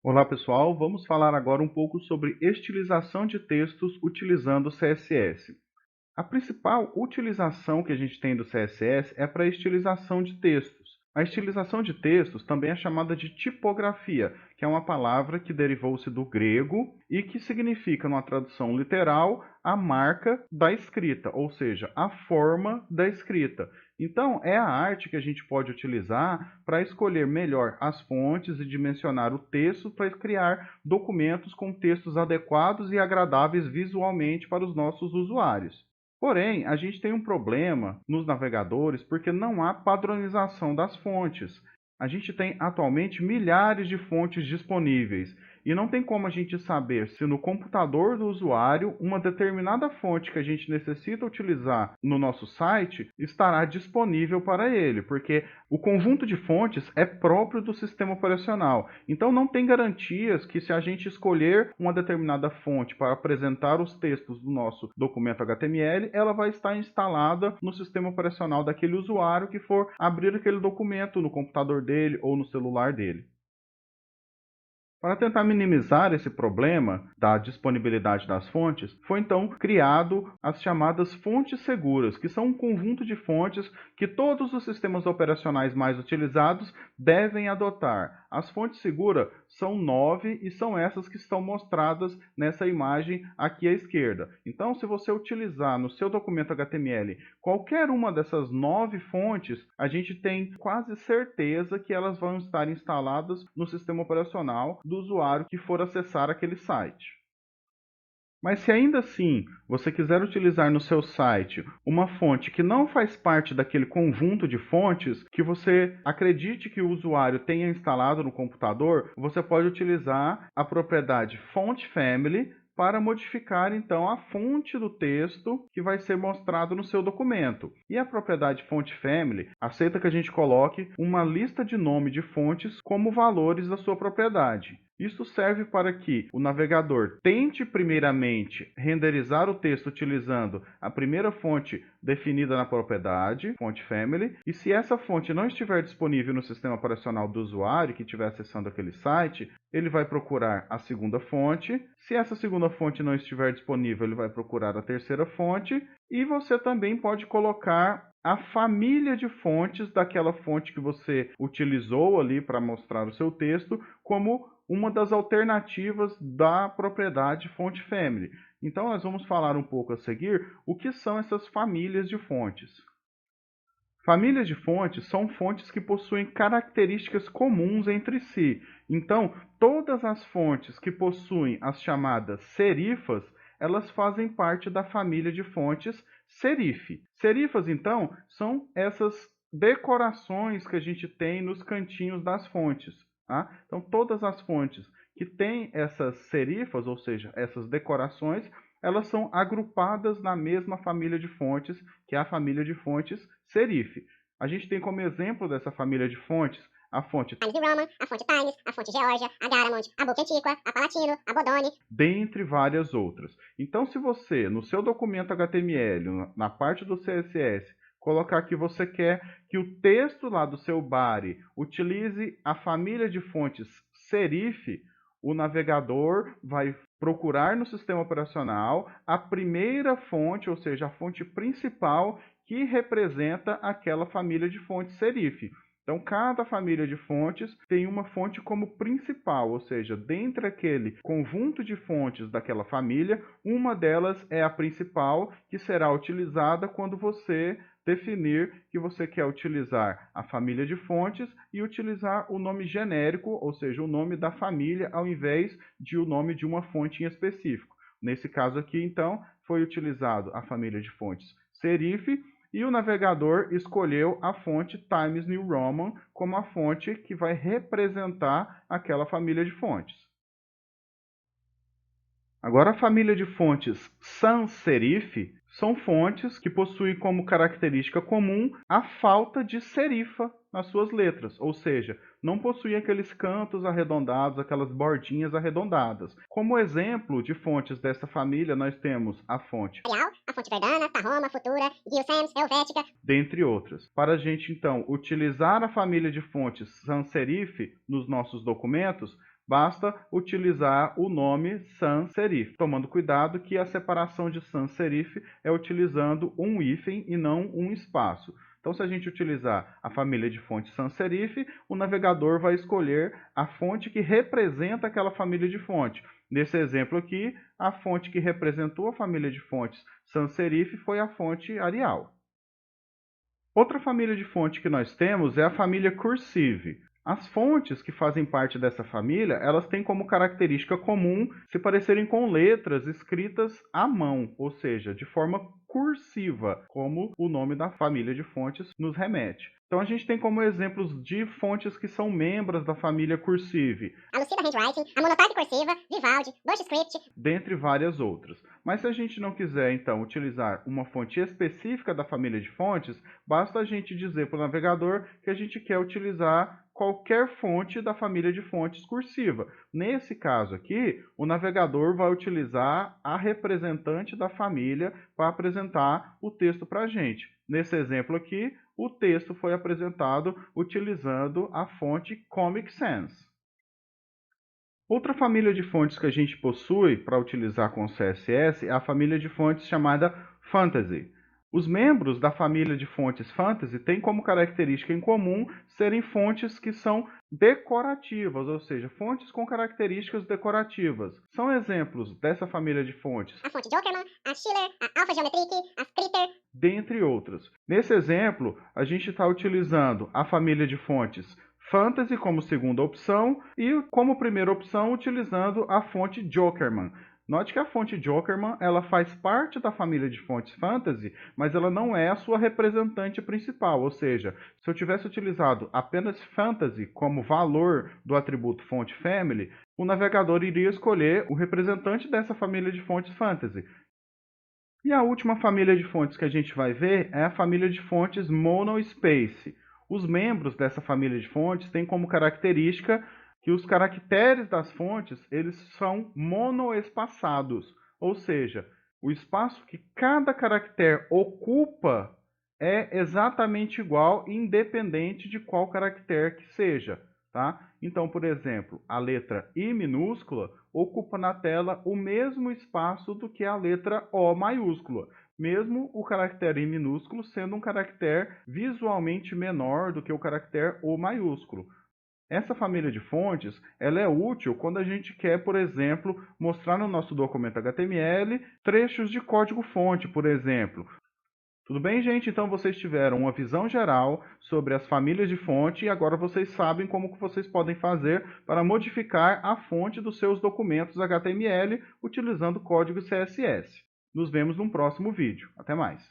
Olá pessoal, vamos falar agora um pouco sobre estilização de textos utilizando o CSS. A principal utilização que a gente tem do CSS é para estilização de textos. A estilização de textos também é chamada de tipografia, que é uma palavra que derivou-se do grego e que significa, numa tradução literal, a marca da escrita, ou seja, a forma da escrita. Então, é a arte que a gente pode utilizar para escolher melhor as fontes e dimensionar o texto para criar documentos com textos adequados e agradáveis visualmente para os nossos usuários. Porém, a gente tem um problema nos navegadores porque não há padronização das fontes. A gente tem atualmente milhares de fontes disponíveis e não tem como a gente saber se no computador do usuário uma determinada fonte que a gente necessita utilizar no nosso site estará disponível para ele, porque o conjunto de fontes é próprio do sistema operacional. Então não tem garantias que se a gente escolher uma determinada fonte para apresentar os textos do nosso documento HTML, ela vai estar instalada no sistema operacional daquele usuário que for abrir aquele documento no computador dele ou no celular dele. Para tentar minimizar esse problema da disponibilidade das fontes, foi então criado as chamadas fontes seguras, que são um conjunto de fontes que todos os sistemas operacionais mais utilizados devem adotar. As fontes seguras são 9 e são essas que estão mostradas nessa imagem aqui à esquerda. Então, se você utilizar no seu documento HTML qualquer uma dessas 9 fontes, a gente tem quase certeza que elas vão estar instaladas no sistema operacional do usuário que for acessar aquele site. Mas se ainda assim você quiser utilizar no seu site uma fonte que não faz parte daquele conjunto de fontes que você acredite que o usuário tenha instalado no computador, você pode utilizar a propriedade Font Family para modificar então a fonte do texto que vai ser mostrado no seu documento. E a propriedade Font Family aceita que a gente coloque uma lista de nome de fontes como valores da sua propriedade. Isso serve para que o navegador tente primeiramente renderizar o texto utilizando a primeira fonte definida na propriedade, Font Family, e se essa fonte não estiver disponível no sistema operacional do usuário que estiver acessando aquele site, ele vai procurar a segunda fonte. Se essa segunda fonte não estiver disponível, ele vai procurar a terceira fonte, e você também pode colocar a família de fontes daquela fonte que você utilizou ali para mostrar o seu texto como uma das alternativas da propriedade Font Family. Então, nós vamos falar um pouco a seguir o que são essas famílias de fontes. Famílias de fontes são fontes que possuem características comuns entre si. Então, todas as fontes que possuem as chamadas serifas, elas fazem parte da família de fontes serif. Serifas, então, são essas decorações que a gente tem nos cantinhos das fontes. Tá? Então, todas as fontes que têm essas serifas, ou seja, essas decorações, elas são agrupadas na mesma família de fontes, que é a família de fontes serif. A gente tem como exemplo dessa família de fontes a fonte Times New Roman, a fonte Times, a fonte Georgia, a Garamond, a Book Antiqua, a Palatino, a Bodoni, dentre várias outras. Então, se você, no seu documento HTML, na parte do CSS, colocar que você quer que o texto lá do seu body utilize a família de fontes serif, o navegador vai procurar no sistema operacional a primeira fonte, ou seja, a fonte principal que representa aquela família de fontes serif. Então, cada família de fontes tem uma fonte como principal, ou seja, dentre aquele conjunto de fontes daquela família, uma delas é a principal, que será utilizada quando você definir que você quer utilizar a família de fontes e utilizar o nome genérico, ou seja, o nome da família, ao invés de o nome de uma fonte em específico. Nesse caso aqui, então, foi utilizado a família de fontes serif, e o navegador escolheu a fonte Times New Roman como a fonte que vai representar aquela família de fontes. Agora, a família de fontes sans serif são fontes que possuem como característica comum a falta de serifa nas suas letras, ou seja, não possuem aqueles cantos arredondados, aquelas bordinhas arredondadas. Como exemplo de fontes dessa família, nós temos a fonte Arial, a fonte Verdana, Tahoma, Futura, Gil Sans, Helvética, dentre outras. Para a gente, então, utilizar a família de fontes sans serif nos nossos documentos, basta utilizar o nome sans serif, tomando cuidado que a separação de sans serif é utilizando um hífen e não um espaço. Então, se a gente utilizar a família de fontes sans serif, o navegador vai escolher a fonte que representa aquela família de fonte. Nesse exemplo aqui, a fonte que representou a família de fontes sans serif foi a fonte Arial. Outra família de fonte que nós temos é a família Cursive. As fontes que fazem parte dessa família, elas têm como característica comum se parecerem com letras escritas à mão, ou seja, de forma cursiva, como o nome da família de fontes nos remete. Então a gente tem como exemplos de fontes que são membros da família Cursive, A Lucida Handwriting, a Monotype Cursiva, Vivaldi, BushScript, dentre várias outras. Mas se a gente não quiser, então, utilizar uma fonte específica da família de fontes, basta a gente dizer para o navegador que a gente quer utilizar qualquer fonte da família de fontes cursiva. Nesse caso aqui, o navegador vai utilizar a representante da família para apresentar o texto para a gente. Nesse exemplo aqui, o texto foi apresentado utilizando a fonte Comic Sans. Outra família de fontes que a gente possui para utilizar com o CSS é a família de fontes chamada Fantasy. Os membros da família de fontes Fantasy têm como característica em comum serem fontes que são decorativas, ou seja, fontes com características decorativas. São exemplos dessa família de fontes, a fonte Jokerman, a Schiller, a Alpha Geometric, a Scritter, dentre outras. Nesse exemplo, a gente está utilizando a família de fontes Fantasy como segunda opção e como primeira opção utilizando a fonte Jokerman. Note que a fonte Jokerman ela faz parte da família de fontes Fantasy, mas ela não é a sua representante principal, ou seja, se eu tivesse utilizado apenas Fantasy como valor do atributo fonte Family, o navegador iria escolher o representante dessa família de fontes Fantasy. E a última família de fontes que a gente vai ver é a família de fontes Monospace. Os membros dessa família de fontes têm como característica que os caracteres das fontes eles são monoespaçados, ou seja, o espaço que cada caractere ocupa é exatamente igual, independente de qual caractere que seja. Tá? Então, por exemplo, a letra I minúscula ocupa na tela o mesmo espaço do que a letra O maiúscula, mesmo o caractere I minúsculo sendo um caractere visualmente menor do que o caractere O maiúsculo. Essa família de fontes ela é útil quando a gente quer, por exemplo, mostrar no nosso documento HTML trechos de código-fonte, por exemplo. Tudo bem, gente? Então vocês tiveram uma visão geral sobre as famílias de fonte e agora vocês sabem como que vocês podem fazer para modificar a fonte dos seus documentos HTML utilizando código CSS. Nos vemos num próximo vídeo. Até mais!